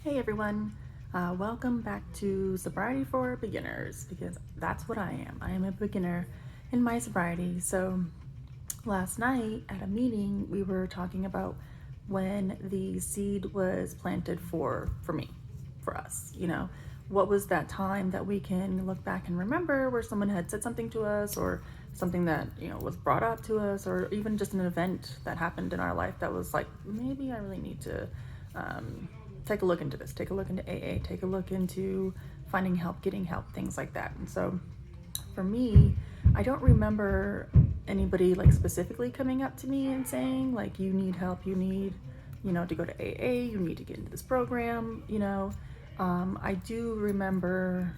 Hey everyone, welcome back to Sobriety for Beginners, because that's what I am. I am a beginner in my sobriety. So last night at a meeting, we were talking about when the seed was planted for me, for us, what was that time that we can look back and remember where someone had said something to us, or something that, was brought up to us, or even just an event that happened in our life that was like, maybe I really need to take a look into this, take a look into AA, take a look into finding help, getting help, things like that. And so for me, I don't remember anybody like specifically coming up to me and saying like, you need help, you need, to go to AA, you need to get into this program, I do remember,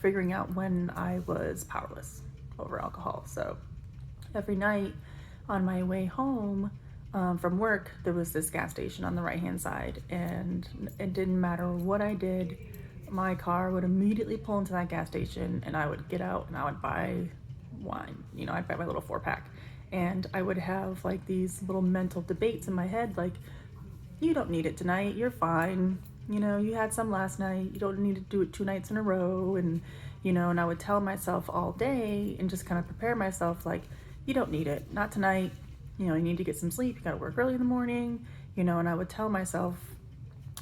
figuring out when I was powerless over alcohol. So every night on my way home from work, there was this gas station on the right hand side, and it didn't matter what I did, my car would immediately pull into that gas station, and I would get out and I would buy wine. I'd buy my little 4-pack, and I would have like these little mental debates in my head, like, you don't need it tonight, you're fine, you had some last night, you don't need to do it 2 nights in a row. And and I would tell myself all day and just kind of prepare myself, like, you don't need it, not tonight, you need to get some sleep, you gotta work early in the morning, and I would tell myself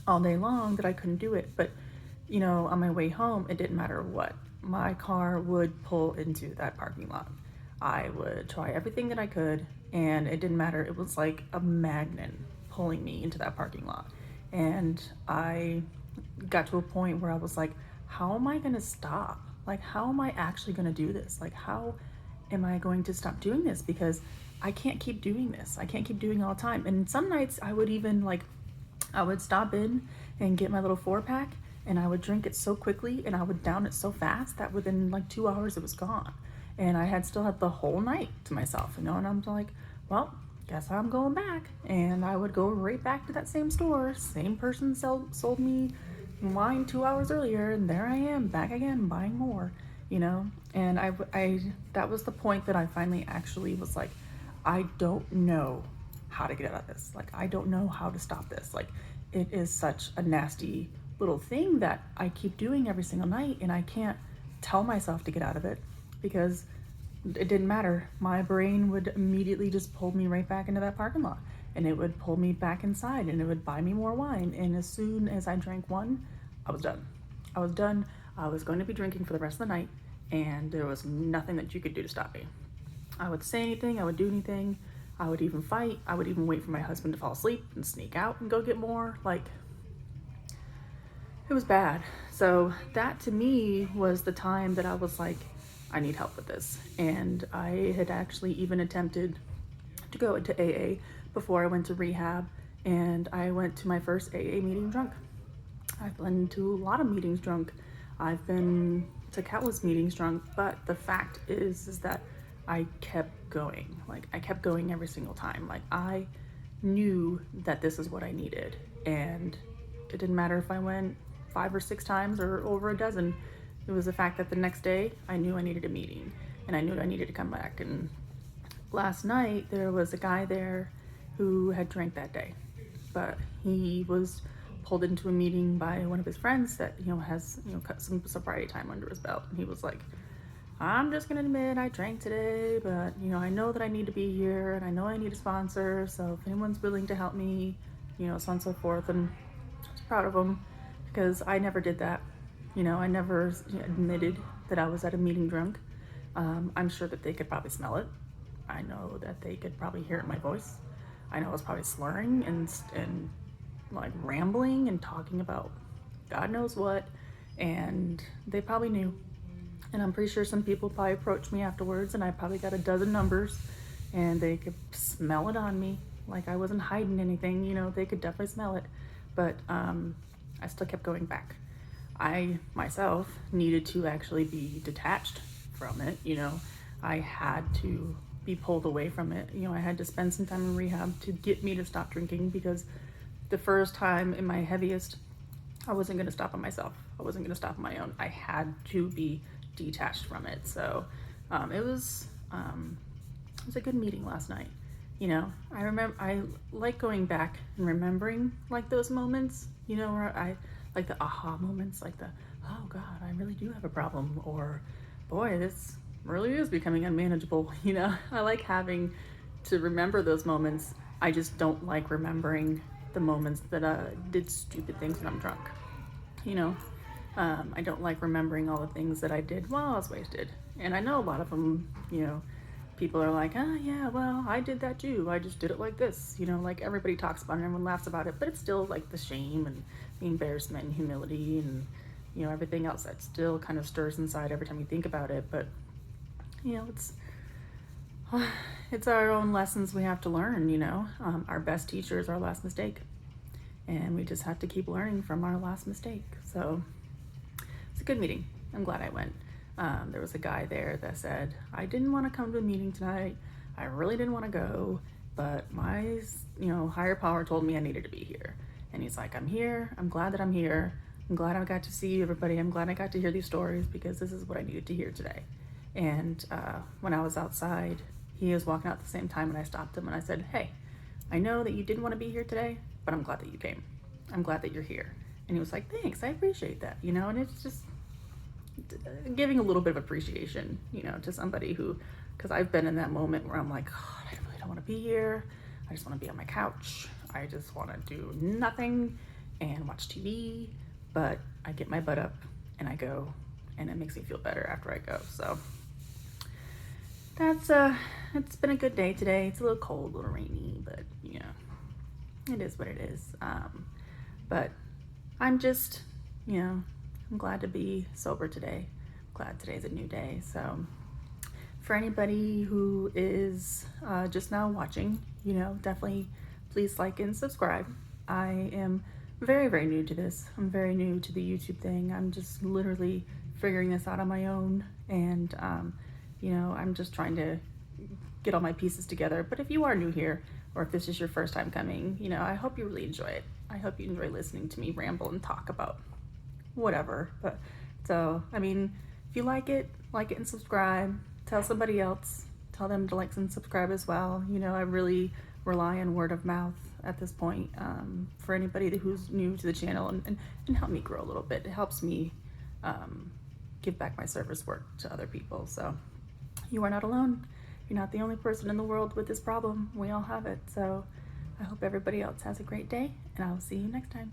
all day long that I couldn't do it. But on my way home, it didn't matter what, my car would pull into that parking lot. I would try everything that I could, and it didn't matter. It was like a magnet pulling me into that parking lot. And I got to a point where I was like, how am I gonna stop? Like, how am I actually gonna do this? Like, how am I going to stop doing this? Because I can't keep doing this. I can't keep doing it all the time. And some nights I would even I would stop in and get my little 4-pack, and I would drink it so quickly and I would down it so fast that within like 2 hours it was gone. And I had still had the whole night to myself, and I'm like, well, guess I'm going back. And I would go right back to that same store. Same person sold me wine 2 hours earlier, and there I am back again buying more, And I that was the point that I finally actually was like, I don't know how to get out of this. Like, I don't know how to stop this. Like, it is such a nasty little thing that I keep doing every single night, and I can't tell myself to get out of it because it didn't matter. My brain would immediately just pull me right back into that parking lot, and it would pull me back inside, and it would buy me more wine. And as soon as I drank one, I was done. I was done. I was going to be drinking for the rest of the night, and there was nothing that you could do to stop me. I would say anything, I would do anything, I would even fight, I would even wait for my husband to fall asleep and sneak out and go get more. Like, it was bad. So that to me was the time that I was like, I need help with this. And I had actually even attempted to go into AA before I went to rehab, and I went to my first AA meeting drunk. I've been to a lot of meetings drunk. I've been to countless meetings drunk, but the fact is that I kept going. Like, I kept going every single time. Like, I knew that this is what I needed, and it didn't matter if I went 5 or 6 times or over a dozen. It was the fact that the next day I knew I needed a meeting, and I knew I needed to come back. And last night there was a guy there who had drank that day, but he was pulled into a meeting by one of his friends that has cut some sobriety time under his belt. And he was like, I'm just gonna admit I drank today, but I know that I need to be here, and I know I need a sponsor, so if anyone's willing to help me, so on and so forth. And I was proud of him, because I never did that. I never admitted that I was at a meeting drunk. I'm sure that they could probably smell it. I know that they could probably hear it in my voice. I know I was probably slurring and like rambling and talking about God knows what, and they probably knew. And I'm pretty sure some people probably approached me afterwards, and I probably got a dozen numbers, and they could smell it on me. Like, I wasn't hiding anything, they could definitely smell it. But I still kept going back. I myself needed to actually be detached from it. I had to be pulled away from it. I had to spend some time in rehab to get me to stop drinking, because the first time in my heaviest, I wasn't going to stop on myself. I wasn't going to stop on my own. I had to be detached from it. So it was a good meeting last night. I like going back and remembering like those moments, where I like the aha moments, like the, oh God, I really do have a problem, or boy, this really is becoming unmanageable. I like having to remember those moments. I just don't like remembering the moments that did stupid things when I'm drunk. You know, I don't like remembering all the things that I did while I was wasted. And I know a lot of them, people are like, oh, yeah, well, I did that too. I just did it like this. Like everybody talks about it, everyone laughs about it, but it's still like the shame and the embarrassment and humility and, everything else that still kind of stirs inside every time you think about it. But, it's it's our own lessons we have to learn. Our best teacher is our last mistake, and we just have to keep learning from our last mistake. So it's a good meeting. I'm glad I went. There was a guy there that said, I didn't want to come to a meeting tonight. I really didn't want to go, but my higher power told me I needed to be here. And he's like, I'm here. I'm glad that I'm here. I'm glad I got to see everybody. I'm glad I got to hear these stories because this is what I needed to hear today. And when I was outside, he was walking out at the same time, and I stopped him and I said, hey, I know that you didn't want to be here today, but I'm glad that you came. I'm glad that you're here. And he was like, thanks, I appreciate that. And it's just giving a little bit of appreciation, to somebody who, because I've been in that moment where I'm like, God, I really don't want to be here. I just want to be on my couch. I just want to do nothing and watch TV. But I get my butt up and I go, and it makes me feel better after I go. So that's it's been a good day today. It's a little cold, a little rainy, but it is what it is. But I'm just, I'm glad to be sober today. Glad today's a new day. So for anybody who is just now watching, definitely please like and subscribe. I am very, very new to this. I'm very new to the YouTube thing. I'm just literally figuring this out on my own. And, I'm just trying to get all my pieces together. But if you are new here, or if this is your first time coming, I hope you really enjoy it. I hope you enjoy listening to me ramble and talk about whatever. But so, if you like it and subscribe. Tell somebody else. Tell them to like and subscribe as well. I really rely on word of mouth at this point for anybody who's new to the channel and help me grow a little bit. It helps me give back my service work to other people. So you are not alone. You're not the only person in the world with this problem. We all have it. So I hope everybody else has a great day, and I will see you next time.